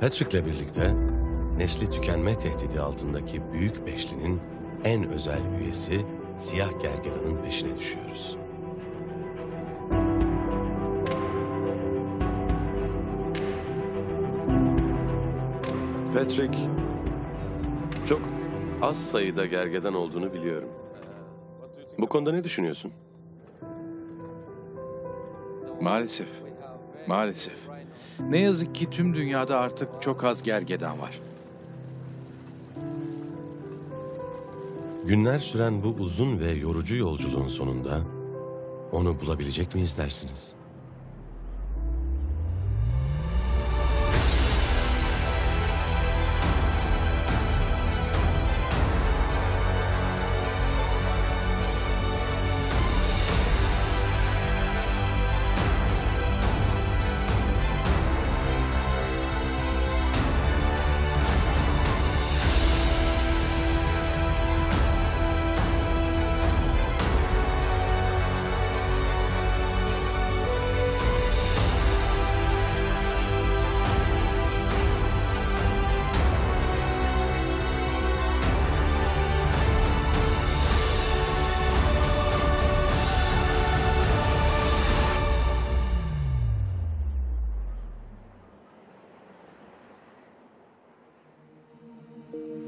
Patrick'le birlikte nesli tükenme tehdidi altındaki Büyük Beşli'nin en özel üyesi Siyah Gergedan'ın peşine düşüyoruz. Patrick, çok az sayıda gergedan olduğunu biliyorum. Bu konuda ne düşünüyorsun? Maalesef. Maalesef. Ne yazık ki tüm dünyada artık çok az gergedan var. Günler süren bu uzun ve yorucu yolculuğun sonunda onu bulabilecek miyiz dersiniz?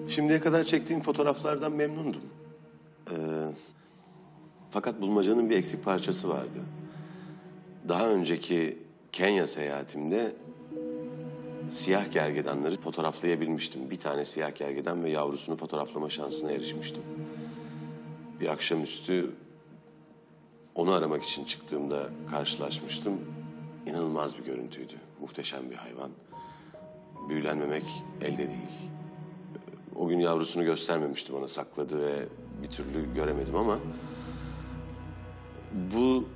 Şimdiye kadar çektiğim fotoğraflardan memnundum. Fakat bulmacanın bir eksik parçası vardı. Daha önceki Kenya seyahatimde siyah gergedanları fotoğraflayabilmiştim. Bir tane siyah gergedan ve yavrusunu fotoğraflama şansına erişmiştim. Bir akşamüstü onu aramak için çıktığımda karşılaşmıştım. İnanılmaz bir görüntüydü. Muhteşem bir hayvan. Büyülenmemek elde değil. O gün yavrusunu göstermemişti bana, sakladı ve bir türlü göremedim ama bu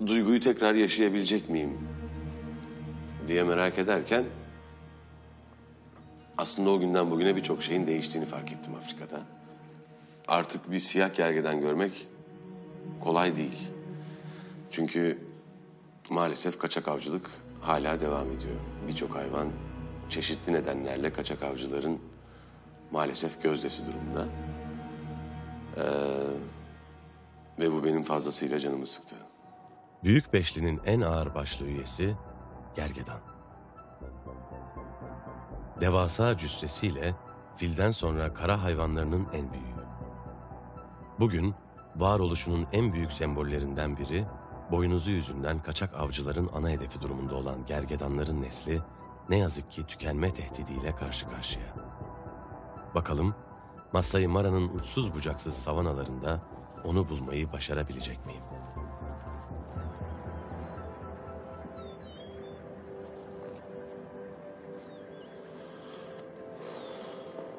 duyguyu tekrar yaşayabilecek miyim diye merak ederken aslında o günden bugüne birçok şeyin değiştiğini fark ettim Afrika'da. Artık bir siyah gergedan görmek kolay değil. Çünkü maalesef kaçak avcılık hala devam ediyor. Birçok hayvan çeşitli nedenlerle kaçak avcıların maalesef gözdesi durumunda. Ve bu benim fazlasıyla canımı sıktı. Büyük Beşli'nin en ağırbaşlı üyesi gergedan. Devasa cüssesiyle filden sonra kara hayvanlarının en büyüğü. Bugün varoluşunun en büyük sembollerinden biri, boynuzu yüzünden kaçak avcıların ana hedefi durumunda olan gergedanların nesli ne yazık ki tükenme tehdidiyle karşı karşıya. Bakalım Masai Mara'nın uçsuz bucaksız savanalarında onu bulmayı başarabilecek miyim?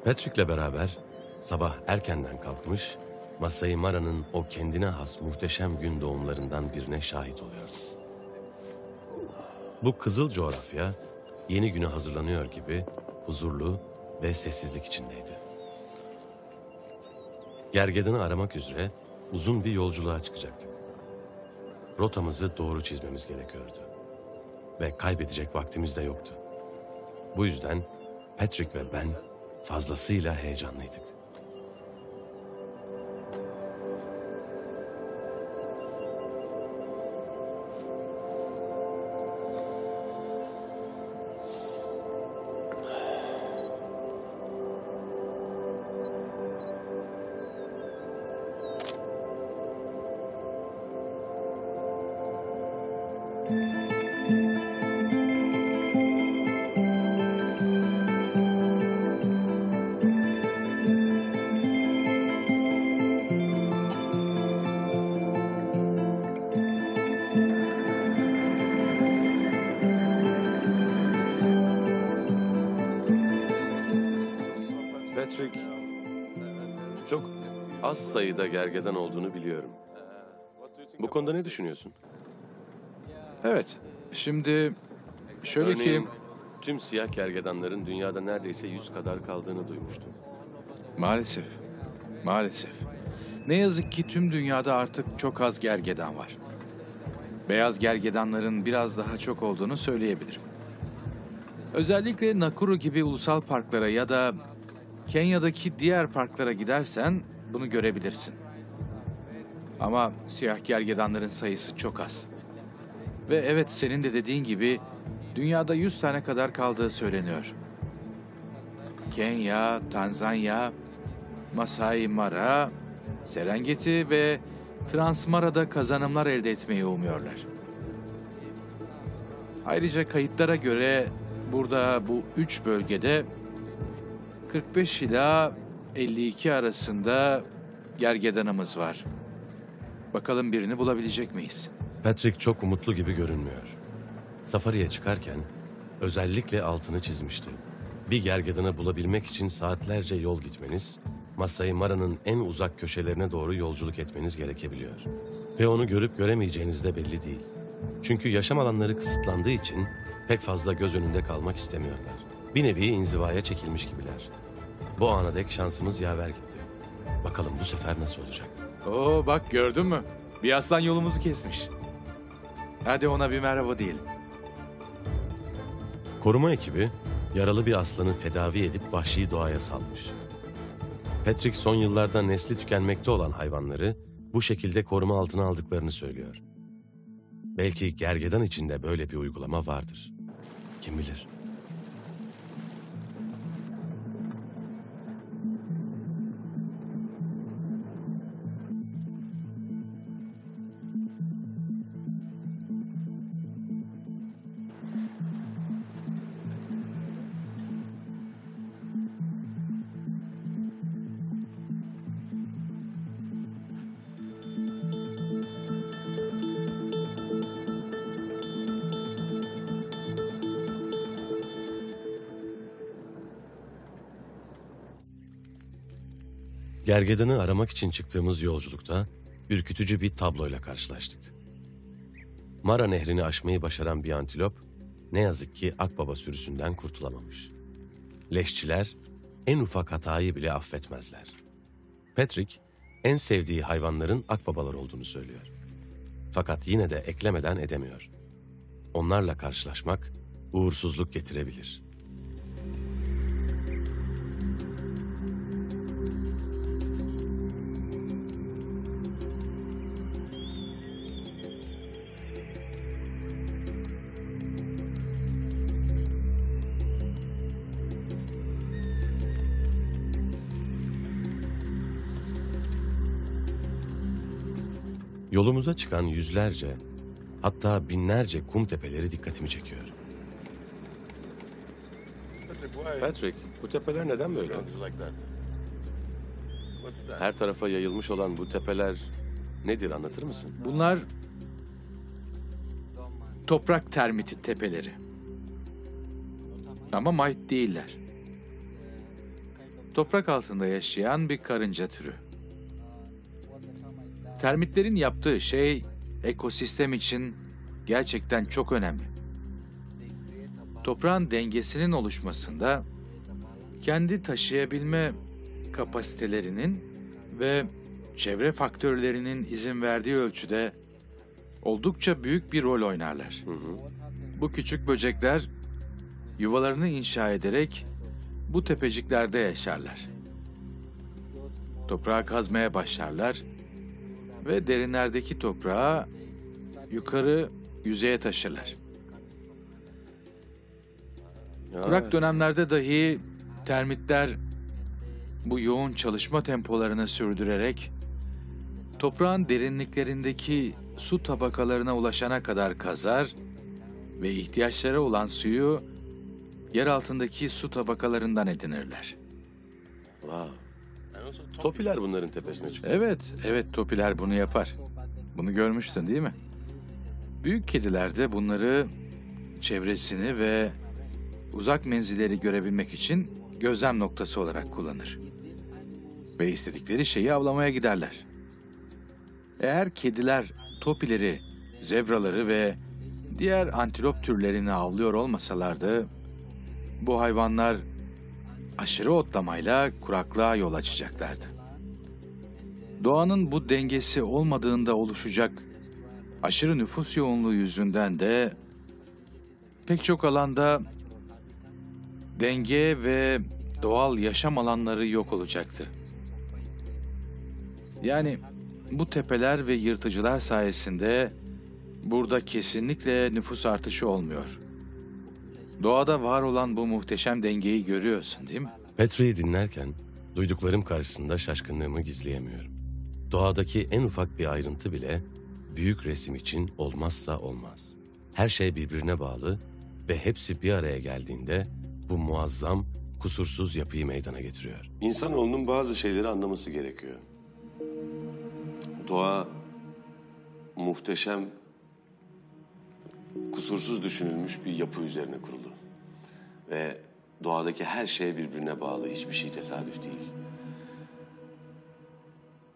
Patrick'le beraber sabah erkenden kalkmış, Masai Mara'nın o kendine has muhteşem gün doğumlarından birine şahit oluyoruz. Bu kızıl coğrafya yeni güne hazırlanıyor gibi huzurlu ve sessizlik içindeydi. Gergedanı aramak üzere uzun bir yolculuğa çıkacaktık. Rotamızı doğru çizmemiz gerekiyordu. Ve kaybedecek vaktimiz de yoktu. Bu yüzden Patrick ve ben fazlasıyla heyecanlıydık. Patrick, çok az sayıda gergedan olduğunu biliyorum. Bu konuda ne düşünüyorsun? Evet, şimdi şöyle Örneğin, ki tüm siyah gergedanların dünyada neredeyse 100 kadar kaldığını duymuştum. maalesef, maalesef. Ne yazık ki tüm dünyada artık çok az gergedan var. Beyaz gergedanların biraz daha çok olduğunu söyleyebilirim. Özellikle Nakuru gibi ulusal parklara ya da Kenya'daki diğer parklara gidersen bunu görebilirsin. Ama siyah gergedanların sayısı çok az. Ve evet, senin de dediğin gibi dünyada 100 tane kadar kaldığı söyleniyor. Kenya, Tanzanya, Masai Mara, Serengeti ve Transmara'da kazanımlar elde etmeyi umuyorlar. Ayrıca kayıtlara göre burada bu 3 bölgede 45 ila 52 arasında gergedanımız var. Bakalım birini bulabilecek miyiz? Patrick çok umutlu gibi görünmüyor. Safariye çıkarken özellikle altını çizmişti. Bir gergedanı bulabilmek için saatlerce yol gitmeniz, Masai Mara'nın en uzak köşelerine doğru yolculuk etmeniz gerekebiliyor. Ve onu görüp göremeyeceğiniz de belli değil. Çünkü yaşam alanları kısıtlandığı için pek fazla göz önünde kalmak istemiyorlar. Bir nevi inzivaya çekilmiş gibiler. Bu ana dek şansımız yaver gitti. Bakalım bu sefer nasıl olacak? Oo, bak gördün mü? Bir aslan yolumuzu kesmiş. Hadi ona bir merhaba diyelim. Koruma ekibi yaralı bir aslanı tedavi edip vahşi doğaya salmış. Patrick son yıllarda nesli tükenmekte olan hayvanları bu şekilde koruma altına aldıklarını söylüyor. Belki gergedan içinde böyle bir uygulama vardır. Kim bilir? Gergedanı aramak için çıktığımız yolculukta ürkütücü bir tabloyla karşılaştık. Mara Nehri'ni aşmayı başaran bir antilop ne yazık ki akbaba sürüsünden kurtulamamış. Leşçiler en ufak hatayı bile affetmezler. Patrick en sevdiği hayvanların akbabalar olduğunu söylüyor. Fakat yine de eklemeden edemiyor. Onlarla karşılaşmak uğursuzluk getirebilir. Yolumuza çıkan yüzlerce, hatta binlerce kum tepeleri dikkatimi çekiyor. Patrick, bu tepeler neden böyle? Her tarafa yayılmış olan bu tepeler nedir, anlatır mısın? Bunlar toprak termiti tepeleri. Ama mayt değiller. Toprak altında yaşayan bir karınca türü. Termitlerin yaptığı şey ekosistem için gerçekten çok önemli. Toprağın dengesinin oluşmasında kendi taşıyabilme kapasitelerinin ve çevre faktörlerinin izin verdiği ölçüde oldukça büyük bir rol oynarlar. Bu küçük böcekler yuvalarını inşa ederek bu tepeciklerde yaşarlar. Toprağı kazmaya başlarlar ve derinlerdeki toprağı yukarı yüzeye taşırlar. Kurak dönemlerde dahi termitler bu yoğun çalışma tempolarını sürdürerek toprağın derinliklerindeki su tabakalarına ulaşana kadar kazar ve ihtiyaçları olan suyu yer altındaki su tabakalarından edinirler. Wow. Topiler bunların tepesine çıkıyor. Evet, topiler bunu yapar. Bunu görmüştün değil mi? Büyük kediler de bunları çevresini ve uzak menzilleri görebilmek için gözlem noktası olarak kullanır. Ve istedikleri şeyi avlamaya giderler. Eğer kediler topileri, zebraları ve diğer antilop türlerini avlıyor olmasalardı, bu hayvanlar aşırı otlamayla kuraklığa yol açacaklardı. Doğanın bu dengesi olmadığında oluşacak aşırı nüfus yoğunluğu yüzünden de pek çok alanda denge ve doğal yaşam alanları yok olacaktı. Yani bu tepeler ve yırtıcılar sayesinde burada kesinlikle nüfus artışı olmuyor. Doğada var olan bu muhteşem dengeyi görüyorsun, değil mi? Petri'yi dinlerken duyduklarım karşısında şaşkınlığımı gizleyemiyorum. Doğadaki en ufak bir ayrıntı bile büyük resim için olmazsa olmaz. Her şey birbirine bağlı ve hepsi bir araya geldiğinde bu muazzam, kusursuz yapıyı meydana getiriyor. İnsanoğlunun bazı şeyleri anlaması gerekiyor. Doğa muhteşem, kusursuz düşünülmüş bir yapı üzerine kurulu. Ve doğadaki her şey birbirine bağlı, hiçbir şey tesadüf değil.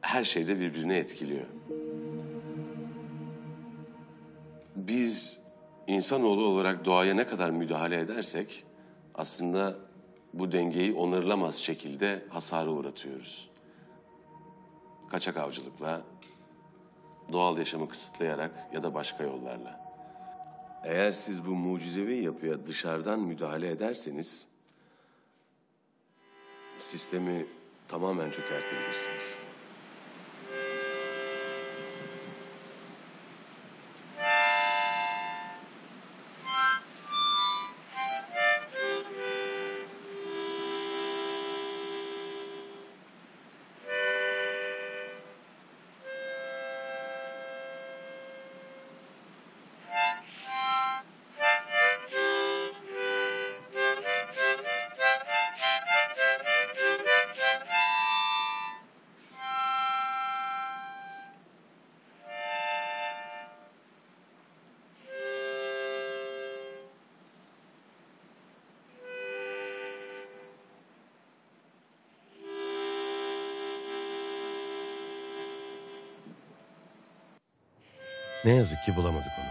Her şey de birbirini etkiliyor. Biz insanoğlu olarak doğaya ne kadar müdahale edersek aslında bu dengeyi onarılamaz şekilde hasara uğratıyoruz. Kaçak avcılıkla, doğal yaşamı kısıtlayarak ya da başka yollarla. Eğer siz bu mucizevi yapıya dışarıdan müdahale ederseniz sistemi tamamen çökertebilirsiniz. Ne yazık ki bulamadık onu.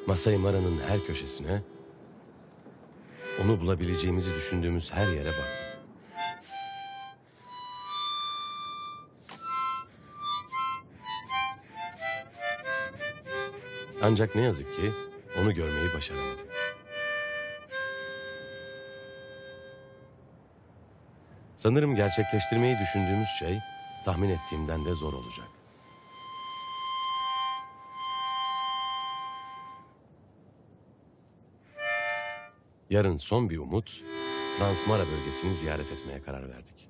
Masai Mara'nın her köşesine, onu bulabileceğimizi düşündüğümüz her yere baktık. Ancak ne yazık ki onu görmeyi başaramadık. Sanırım gerçekleştirmeyi düşündüğümüz şey tahmin ettiğimden de zor olacak. Yarın son bir umut, Transmara bölgesini ziyaret etmeye karar verdik.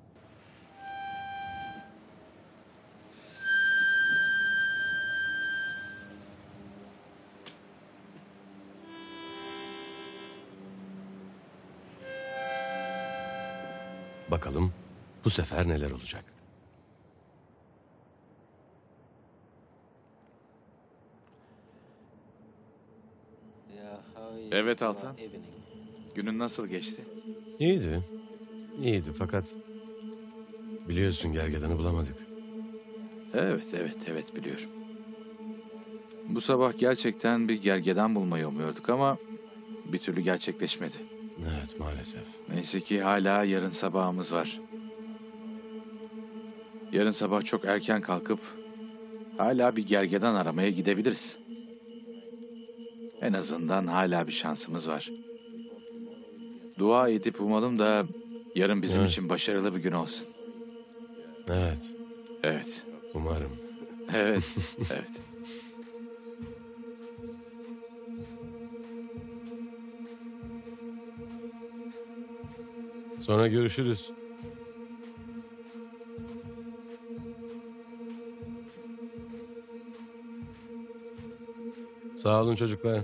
Bakalım bu sefer neler olacak? Evet Altan. Günün nasıl geçti? İyiydi. İyiydi fakat biliyorsun gergedanı bulamadık. Evet biliyorum. Bu sabah gerçekten bir gergedan bulmayı umuyorduk ama bir türlü gerçekleşmedi. Evet maalesef. Neyse ki hala yarın sabahımız var. Yarın sabah çok erken kalkıp hala bir gergedan aramaya gidebiliriz. En azından hala bir şansımız var. Dua edip umalım da yarın bizim Evet. için başarılı bir gün olsun. Evet Evet, umarım. evet. Sonra görüşürüz. Sağ olun çocuklar.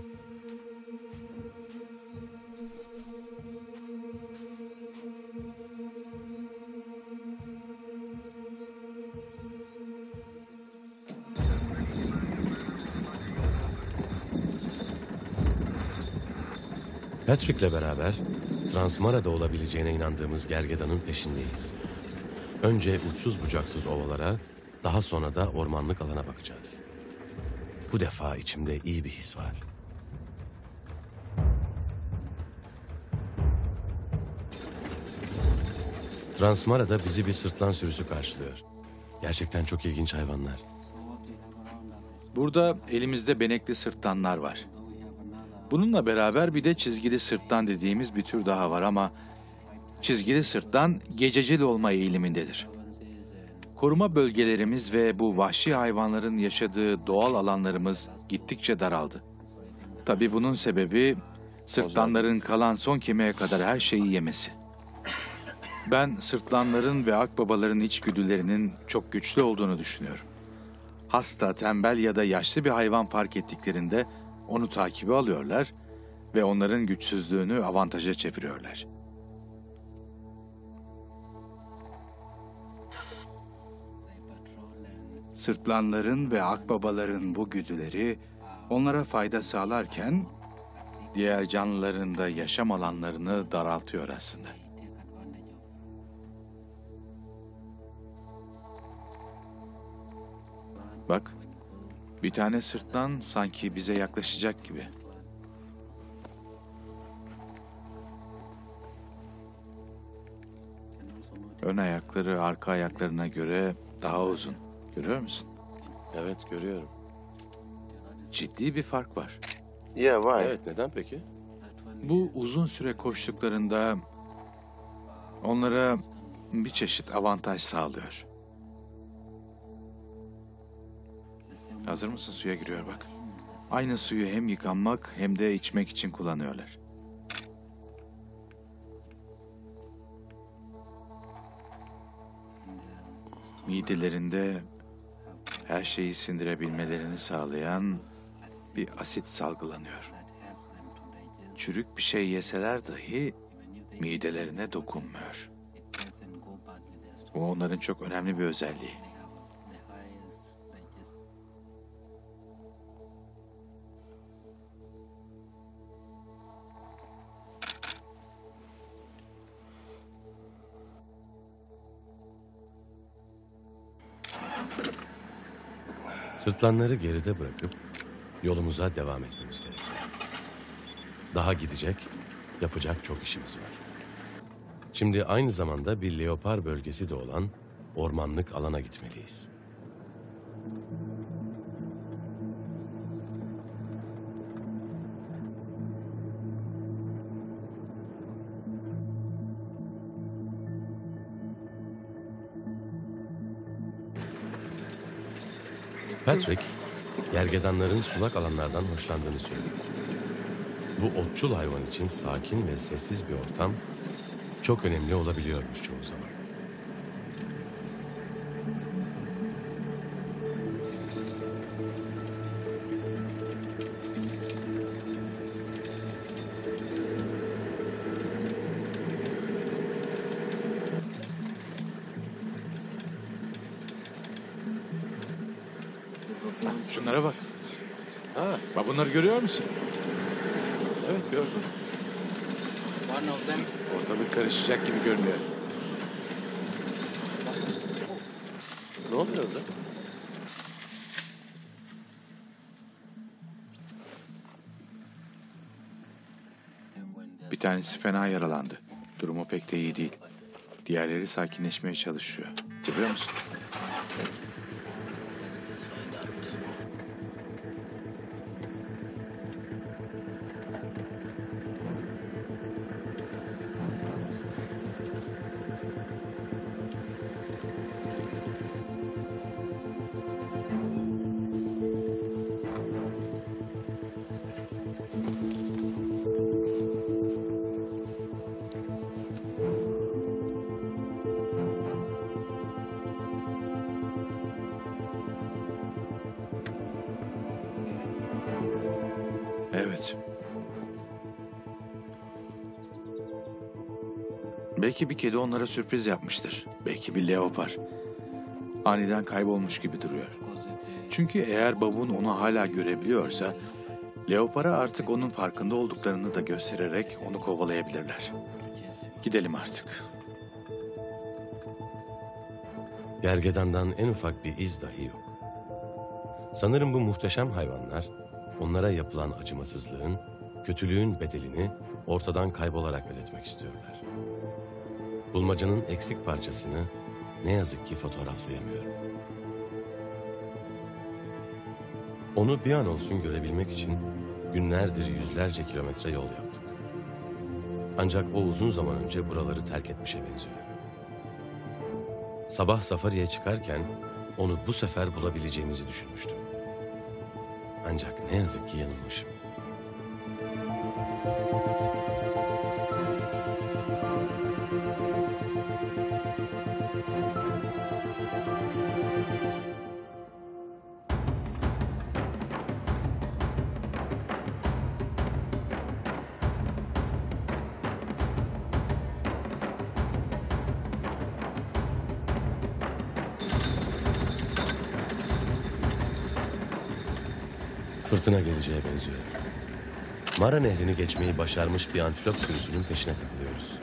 Patrick'le beraber Transmara'da olabileceğine inandığımız gergedanın peşindeyiz. Önce uçsuz bucaksız ovalara, daha sonra da ormanlık alana bakacağız. Bu defa içimde iyi bir his var. Transmara'da bizi bir sırtlan sürüsü karşılıyor. Gerçekten çok ilginç hayvanlar. Burada elimizde benekli sırtlanlar var. Bununla beraber bir de çizgili sırtlan dediğimiz bir tür daha var ama çizgili sırtlan gececil olma eğilimindedir. Koruma bölgelerimiz ve bu vahşi hayvanların yaşadığı doğal alanlarımız gittikçe daraldı. Tabii bunun sebebi sırtlanların kalan son kemiğe kadar her şeyi yemesi. Ben sırtlanların ve akbabaların içgüdülerinin çok güçlü olduğunu düşünüyorum. Hasta, tembel ya da yaşlı bir hayvan fark ettiklerinde onu takibe alıyorlar ve onların güçsüzlüğünü avantaja çeviriyorlar. Sırtlanların ve akbabaların bu güdüleri onlara fayda sağlarken diğer canlıların da yaşam alanlarını daraltıyor aslında. Bak, bir tane sırtlan sanki bize yaklaşacak gibi. Ön ayakları arka ayaklarına göre daha uzun. Görüyor musun? Evet, görüyorum. Ciddi bir fark var. Yeah, why? Evet, neden peki? Bu uzun süre koştuklarında onlara bir çeşit avantaj sağlıyor. Hazır mısın? Suya giriyor bak. Aynı suyu hem yıkanmak hem de içmek için kullanıyorlar. Midelerinde her şeyi sindirebilmelerini sağlayan bir asit salgılanıyor. Çürük bir şey yeseler dahi midelerine dokunmuyor. Bu onların çok önemli bir özelliği. Sırtlanları geride bırakıp yolumuza devam etmemiz gerekiyor. Daha gidecek, yapacak çok işimiz var. Şimdi aynı zamanda bir leopar bölgesi de olan ormanlık alana gitmeliyiz. Patrick, gergedanların sulak alanlardan hoşlandığını söylüyor. Bu otçul hayvan için sakin ve sessiz bir ortam çok önemli olabiliyormuş çoğu zaman. Şunlara bak. Ha, Bak bunları görüyor musun? evet gördüm. Ortalık karışacak gibi görünüyor. Ne oluyor orada? Bir tanesi fena yaralandı. Durumu pek de iyi değil. Diğerleri sakinleşmeye çalışıyor. Görüyor musun? Evet. Belki bir kedi onlara sürpriz yapmıştır. Belki bir leopar. Aniden kaybolmuş gibi duruyor. Çünkü eğer babuğun onu hala görebiliyorsa, leopara artık onun farkında olduklarını da göstererek onu kovalayabilirler. Gidelim artık. Gergedandan en ufak bir iz dahi yok. Sanırım bu muhteşem hayvanlar onlara yapılan acımasızlığın, kötülüğün bedelini ortadan kaybolarak ödetmek istiyorlar. Bulmacanın eksik parçasını ne yazık ki fotoğraflayamıyorum. Onu bir an olsun görebilmek için günlerdir yüzlerce kilometre yol yaptık. Ancak o uzun zaman önce buraları terk etmişe benziyor. Sabah safariye çıkarken onu bu sefer bulabileceğimizi düşünmüştüm. Ancak ne yazık ki yanılmışım. Fırtına geleceğe benziyor. Mara Nehri'ni geçmeyi başarmış bir antilop sürüsünün peşine takılıyoruz.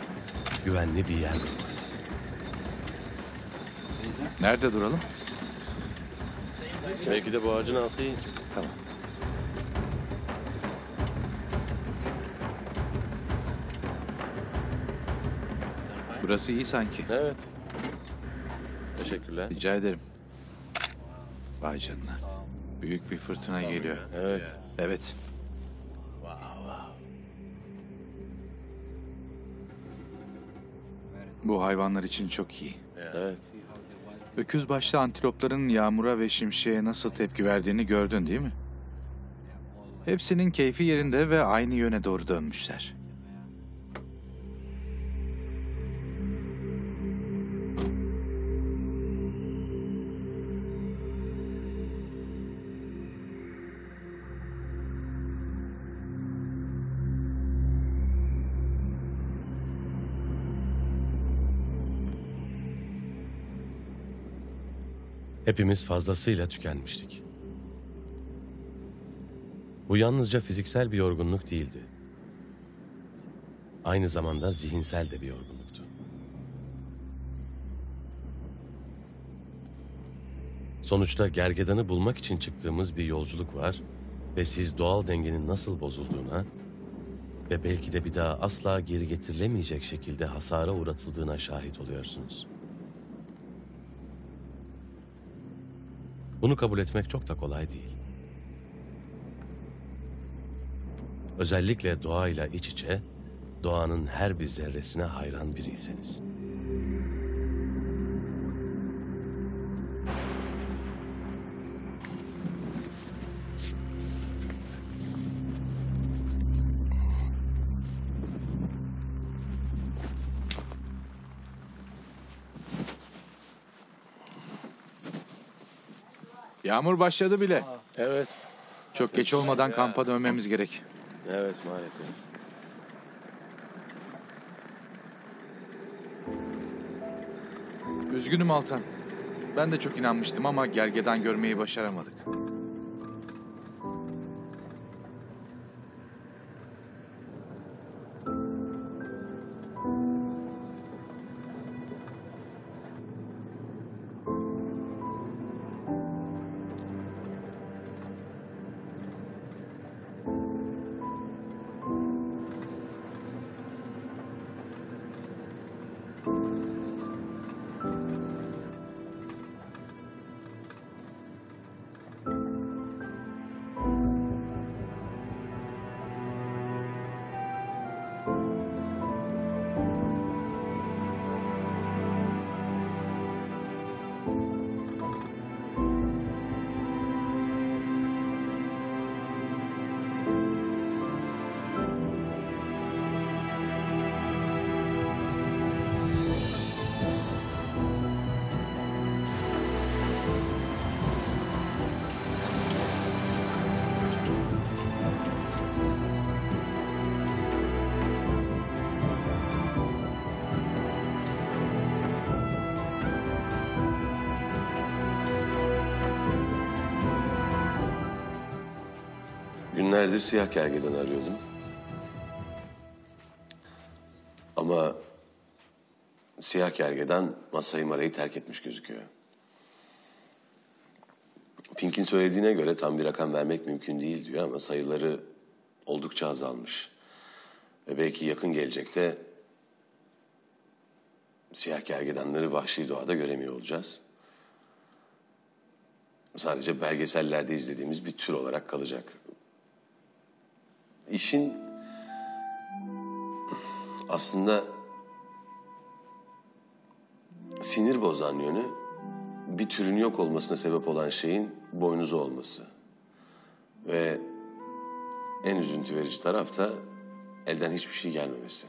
Güvenli bir yer bulmalıyız. Nerede duralım? Belki de bu ağacın altı iyi. Tamam. Burası iyi sanki. Evet. Teşekkürler. Rica ederim. Vay canına. Büyük bir fırtına geliyor. Evet. Evet. Bu hayvanlar için çok iyi. Evet. Öküz başlı antilopların yağmura ve şimşeğe nasıl tepki verdiğini gördün değil mi? Hepsinin keyfi yerinde ve aynı yöne doğru dönmüşler. Hepimiz fazlasıyla tükenmiştik. Bu yalnızca fiziksel bir yorgunluk değildi. Aynı zamanda zihinsel de bir yorgunluktu. Sonuçta gergedanı bulmak için çıktığımız bir yolculuk var ve siz doğal dengenin nasıl bozulduğuna ve belki de bir daha asla geri getirilemeyecek şekilde hasara uğratıldığına şahit oluyorsunuz. Bunu kabul etmek çok da kolay değil. Özellikle doğayla iç içe, doğanın her bir zerresine hayran biriyseniz. Yağmur başladı bile. Evet, Çok geç olmadan kampa dönmemiz gerek. evet maalesef. Üzgünüm Altan. Ben de çok inanmıştım ama gergedan görmeyi başaramadık. Günlerdir siyah gergedan arıyordum. Ama siyah gergedan Masai Mara'yı terk etmiş gözüküyor. Pink'in söylediğine göre tam bir rakam vermek mümkün değil diyor ama sayıları oldukça azalmış. Ve belki yakın gelecekte siyah gergedanları vahşi doğada göremiyor olacağız. sadece belgesellerde izlediğimiz bir tür olarak kalacak. İşin aslında sinir bozan yönü, bir türün yok olmasına sebep olan şeyin boynuzu olması. Ve en üzüntü verici taraf da elden hiçbir şey gelmemesi.